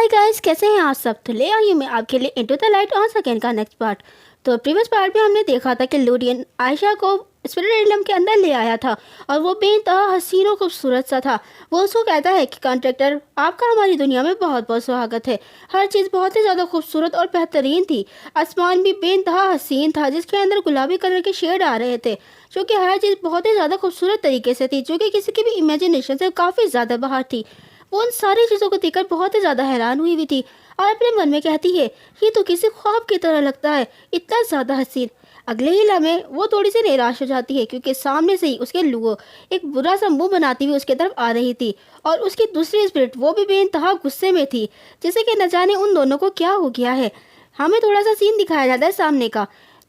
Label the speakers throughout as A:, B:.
A: Hi guys, कैसे हैं आप सब। तो ले आई हूँ मैं आपके लिए into the light on second का नेक्स्ट पार्ट। तो प्रीवियस पार्ट में हमने देखा था कि लूडियन आयशा को स्पिरिट इलम के अंदर ले आया था और वो बेइंतहा हसीन और खूबसूरत सा था। वो उसको कहता है कि कॉन्ट्रैक्टर, आपका हमारी दुनिया में बहुत बहुत स्वागत है। हर चीज़ बहुत ही ज़्यादा खूबसूरत और बेहतरीन थी। आसमान भी बेइंतहा हसीन था जिसके अंदर गुलाबी कलर के शेड आ रहे थे, जो कि हर चीज़ बहुत ही ज़्यादा खूबसूरत तरीके से थी, जो कि किसी की भी इमेजिनेशन से काफ़ी ज़्यादा बाहर थी। वो उन सारी चीज़ों को देखकर बहुत ही ज़्यादा हैरान हुई भी थी और अपने मन में कहती है, ये तो किसी ख्वाब की तरह लगता है, इतना ज़्यादा हसीन। अगले ही लम्हे वो थोड़ी सी निराश हो जाती है क्योंकि सामने से ही उसके लुओ एक बुरा सा मुंह बनाती हुई उसके तरफ आ रही थी और उसकी दूसरी स्पिरिट वो भी बेइंतहा गुस्से में थी, जैसे कि न जाने उन दोनों को क्या हो गया है। हमें थोड़ा सा सीन दिखाया जाता है सामने का।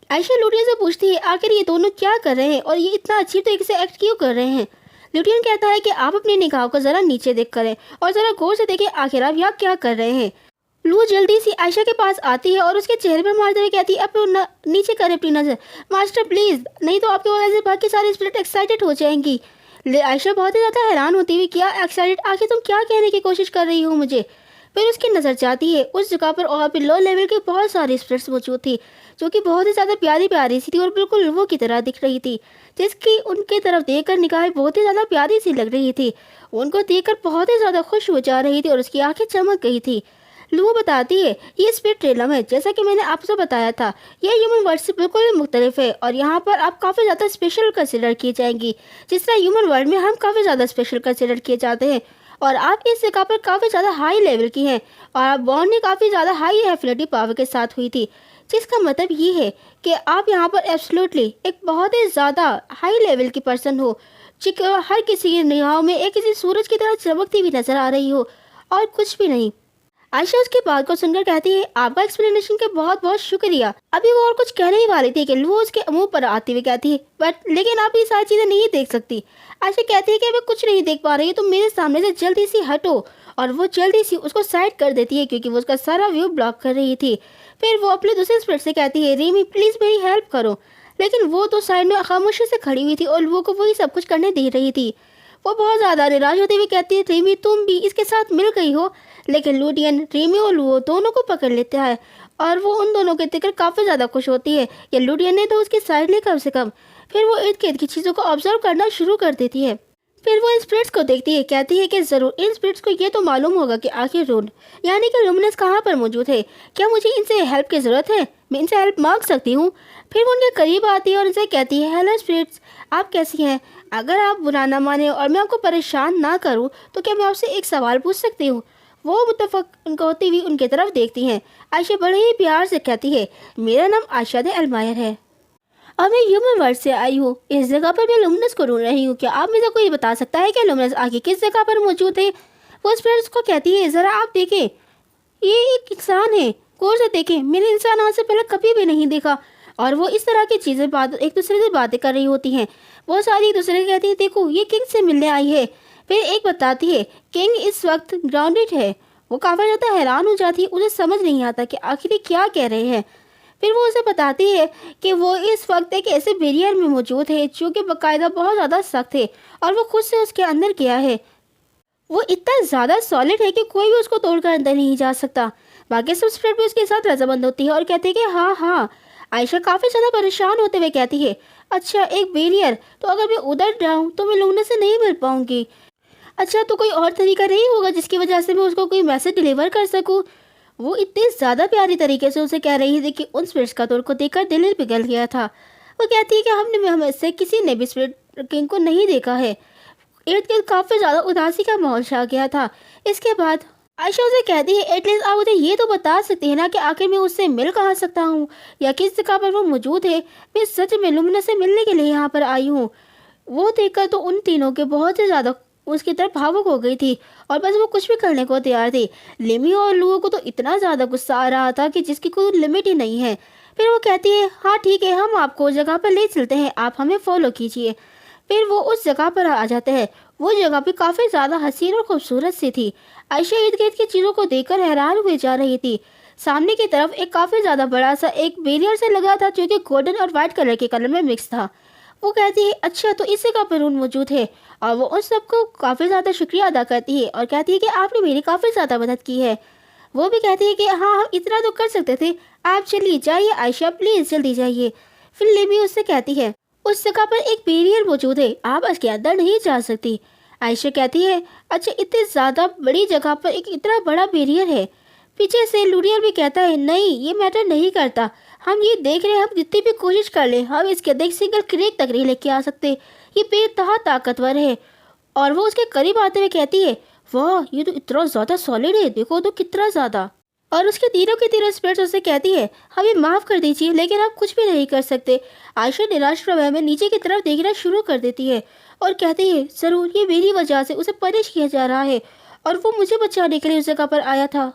A: आयशा लुडियन से पूछती है, आखिर ये दोनों क्या कर रहे हैं और ये इतना अच्छी तरीके से एक्ट क्यों कर रहे हैं। लुटियन कहता है कि आप अपनी निगाहों को जरा नीचे देख करें और जरा गौर से देखें आखिर आप यहाँ क्या कर रहे हैं। लू जल्दी से आयशा के पास आती है और उसके चेहरे पर मारते हुए कहती है, अब नीचे करें अपनी नजर मास्टर प्लीज, नहीं तो आपकी वजह से बाकी सारी स्पिरिट एक्साइटेड हो जाएंगी। आयशा बहुत ही ज्यादा हैरान होती हुई, क्या एक्साइटेड, आखिर तुम क्या कहने की कोशिश कर रही हो मुझे। फिर उसकी नज़र जाती है उस जगह पर और भी लो लेवल की बहुत सारी स्पिरिट्स मौजूद थी, जो कि बहुत ही ज़्यादा प्यारी प्यारी सी थी और बिल्कुल वो की तरह दिख रही थी, जिसकी उनके तरफ देखकर निगाहें बहुत ही ज़्यादा प्यारी सी लग रही थी। उनको देखकर बहुत ही ज़्यादा खुश हो जा रही थी और उसकी आंखें चमक गई थी। लू बताती है, ये स्पिरिट रेलम है, जैसा कि मैंने आपसे बताया था, यह ह्यूमन वर्ल्ड से बिल्कुल ही मुख्तलिफ है और यहाँ पर आप काफ़ी ज़्यादा स्पेशल कंसिडर की जाएंगी, जिस तरह ह्यूमन वर्ल्ड में हम काफ़ी ज़्यादा स्पेशल कंसिडर किए जाते हैं। और आप इस जगह पर काफ़ी ज़्यादा हाई लेवल की हैं और आप बॉन्डिंग काफ़ी ज़्यादा हाई एफिनिटी पावर के साथ हुई थी, जिसका मतलब ये है कि आप यहाँ पर एब्सोल्युटली एक बहुत ही ज़्यादा हाई लेवल की पर्सन हो, जो हर किसी की निगाहों में एक किसी सूरज की तरह चमकती हुई नजर आ रही हो और कुछ भी नहीं। आयशा उसकी बात को सुनकर कहती है, आपका एक्सप्लेनेशन के बहुत बहुत शुक्रिया। अभी वो और कुछ कहने ही वाली थी कि लू उसके मुंह पर आती हुई कहती है, बट लेकिन आप ये सारी चीज़ें नहीं देख सकती। आयशा कहती है कि मैं कुछ नहीं देख पा रही हूँ, तो मेरे सामने से जल्दी सी हटो। और वो जल्दी सी उसको साइड कर देती है क्योंकि वो उसका सारा व्यू ब्लॉक कर रही थी। फिर वो अपने दूसरे स्पिरिट से कहती है, रीमी प्लीज़ मेरी हेल्प करो। लेकिन वो तो साइड में खामोशी से खड़ी हुई थी और लू को वही सब कुछ करने दे रही थी। वो बहुत ज़्यादा निराश होती हुई कहती है, रीमी तुम भी इसके साथ मिल गई हो। लेकिन लूडियन रीमी और लुओ दोनों को पकड़ लेता है और वो उन दोनों के देखकर काफ़ी ज़्यादा खुश होती है, या लूडियन ने तो उसकी साइड ली कम से कम। फिर वो इर्द गिर्द की चीज़ों को ऑब्जर्व करना शुरू कर देती है। फिर वो इन स्पिरिट्स को देखती है, कहती है कि ज़रूर इन स्पिरिट्स को ये तो मालूम होगा कि आखिर रोड यानी कि लुमिनस कहाँ पर मौजूद है। क्या मुझे इनसे हेल्प की ज़रूरत है, मैं इनसे हेल्प मांग सकती हूँ। फिर वो उनके करीब आती है और इनसे कहती है, हेलो स्पिरिट्स, आप कैसी हैं। अगर आप बुरा ना माने और मैं आपको परेशान ना करूँ तो क्या मैं आपसे एक सवाल पूछ सकती हूँ। वो मुतफक होती हुई उनकी तरफ देखती हैं। आयशा बड़े ही प्यार से कहती है, मेरा नाम आयशा अलमायर है और मैं ह्यूमन वर्ल्ड से आई हूँ। इस जगह पर मैं लुमिनस को ढूंढ रही हूँ। क्या आप मुझे कोई बता सकता है कि लुमिनस आगे किस जगह पर मौजूद है। वो स्पिरिट्स को कहती है, ज़रा आप देखें, ये एक इंसान है, गौर से देखें, मैंने इंसान आज से पहले कभी भी नहीं देखा। और वो इस तरह की चीज़ें बात एक दूसरे से बातें कर रही होती हैं। वो सारी एक दूसरे को कहती है, देखो ये किंग से मिलने आई है। फिर एक बताती है, किंग इस वक्त ग्राउंडेड है। वो काफ़ी ज़्यादा हैरान हो जाती है, उसे समझ नहीं आता कि आखिर ये क्या कह रहे हैं। फिर वो उसे बताती है कि वो इस वक्त एक ऐसे बैरियर में मौजूद है जो कि बाकायदा बहुत ज़्यादा सख्त है और वो खुद से उसके अंदर गया है। वो इतना ज़्यादा सॉलिड है कि कोई भी उसको तोड़कर अंदर नहीं जा सकता। बाकी सब स्प्रेड भी उसके साथ रजामंद होती है और कहती है कि हाँ हाँ। आयशा काफ़ी ज़्यादा परेशान होते हुए कहती है, अच्छा एक बैरियर, तो अगर मैं उधर जाऊँ तो मैं लूना से नहीं मिल पाऊँगी। अच्छा तो कोई और तरीका नहीं होगा जिसकी वजह से मैं उसको कोई मैसेज डिलीवर कर सकूँ। वो इतने ज़्यादा प्यारी तरीके से उसे कह रही थी कि उन स्पिरिट्स का तो उनको देखकर दिल ही पिघल गया था। वो कहती है कि हमने हमें से किसी ने भी स्पिरिट किंग को नहीं देखा है। इर्द गिर्द काफ़ी ज़्यादा उदासी का माहौल छा गया था। इसके बाद आयशा उसे कहती है, एटलीस्ट आप मुझे ये तो बता सकते हैं ना कि आखिर मैं उससे मिल कहाँ सकता हूँ या किस जगह पर वो मौजूद है। मैं सच में लुमिना से मिलने के लिए यहाँ पर आई हूँ। वो देखकर तो उन तीनों के बहुत ही ज़्यादा उसकी तरफ भावुक हो गई थी और बस वो कुछ भी करने को तैयार थी। लिमी और लुओ को तो इतना ज़्यादा गुस्सा आ रहा था कि जिसकी कोई लिमिट ही नहीं है। फिर वो कहती है, हाँ ठीक है, हम आपको उस जगह पर ले चलते हैं, आप हमें फॉलो कीजिए। फिर वो उस जगह पर आ जाते हैं। वो जगह भी काफ़ी ज़्यादा हसीन और खूबसूरत सी थी। आयशा इर्द गिर्द की चीज़ों को देखकर हैरान हुए जा रही थी। सामने की तरफ एक काफ़ी ज़्यादा बड़ा सा एक बैरियर से लगा था जो कि गोल्डन और वाइट कलर के कलर में मिक्स था। वो कहती है, अच्छा तो इस जगह पर रूम मौजूद है। और वो उन सबको काफ़ी ज़्यादा शुक्रिया अदा करती है और कहती है कि आपने मेरी काफ़ी ज़्यादा मदद की है। वो भी कहती है कि हाँ हम इतना तो कर सकते थे, आप चलिए जाइए आयशा, प्लीज़ जल्दी जाइए। फिर लिमी उससे कहती है उस जगह पर एक बैरियर मौजूद है, आप उसके अंदर नहीं जा सकती। आयशा कहती है अच्छा इतनी ज़्यादा बड़ी जगह पर एक इतना बड़ा बैरियर है। पीछे से लूरियल भी कहता है नहीं ये मैटर नहीं करता, हम ये देख रहे हैं, हम जितनी भी कोशिश कर ले हम इसके अंदर एक सिंगल क्रेक तक नहीं लेके आ सकते, ये बेतहा ताकतवर है। और वो उसके करीब आते हुए कहती है वाह ये तो इतना ज़्यादा सॉलिड है, देखो तो कितना ज़्यादा। और उसके तीनों की तीनों स्पिरिट्स उससे कहती है हमें माफ़ कर दीजिए लेकिन आप कुछ भी नहीं कर सकते। आयशा निराश प्रभा में नीचे की तरफ देखना शुरू कर देती है और कहती है ज़रूर ये मेरी वजह से उसे पनिश किया जा रहा है और वो मुझे बचाने के लिए उस जगह पर आया था।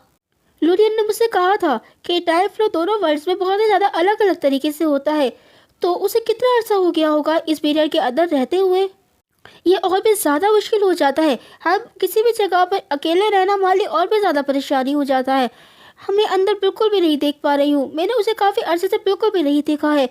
A: लूरियन ने मुझसे कहा था कि टाइम फ्लो दोनों वर्ल्ड्स में बहुत ही ज़्यादा अलग अलग तरीके से होता है, तो उसे कितना अर्सा हो गया होगा इस बैरियर के अंदर रहते हुए। ये और भी ज़्यादा मुश्किल हो जाता है, हम किसी भी जगह पर अकेले रहना हमारे लिए और भी ज़्यादा परेशानी हो जाता है। हमें अंदर बिल्कुल भी नहीं देख पा रही हूँ, मैंने उसे काफ़ी अर्से से बिल्कुल भी नहीं देखा है,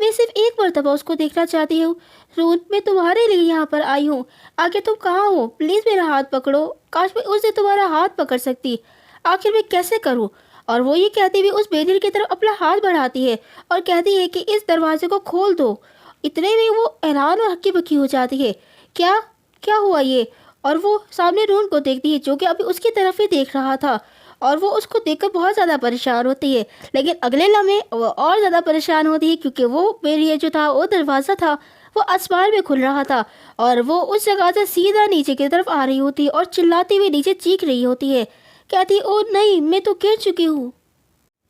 A: मैं सिर्फ एक मरतबा उसको देखना चाहती हूँ। रून मैं तुम्हारे लिए यहाँ पर आई हूँ, आगे तुम कहाँ हो, प्लीज़ मेरा हाथ पकड़ो, काश मैं उस दिन तुम्हारा हाथ पकड़ सकती, आखिर मैं कैसे करूँ। और वो ये कहती हुई उस बैरियर की तरफ अपना हाथ बढ़ाती है और कहती है कि इस दरवाजे को खोल दो। इतने में वो हैरान और हक्की बक्की हो जाती है, क्या क्या हुआ ये। और वो सामने रून को देखती है जो कि अभी उसकी तरफ ही देख रहा था और वो उसको देखकर बहुत ज़्यादा परेशान होती है। लेकिन अगले लम्हे वो और ज़्यादा परेशान होती है क्योंकि वो बैरियर जो था, वो दरवाज़ा था, वो आसमान में खुल रहा था और वो उस जगह से सीधा नीचे की तरफ आ रही होती है और चिल्लाती हुई नीचे चीख रही होती है, कहती ओ नहीं मैं तो गिर चुकी हूँ।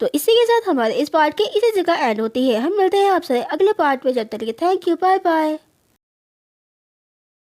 A: तो इसी के साथ हमारे इस पार्ट की इसी जगह एंड होती है। हम मिलते हैं आपसे अगले पार्ट में, जब तक के थैंक यू, बाय बाय।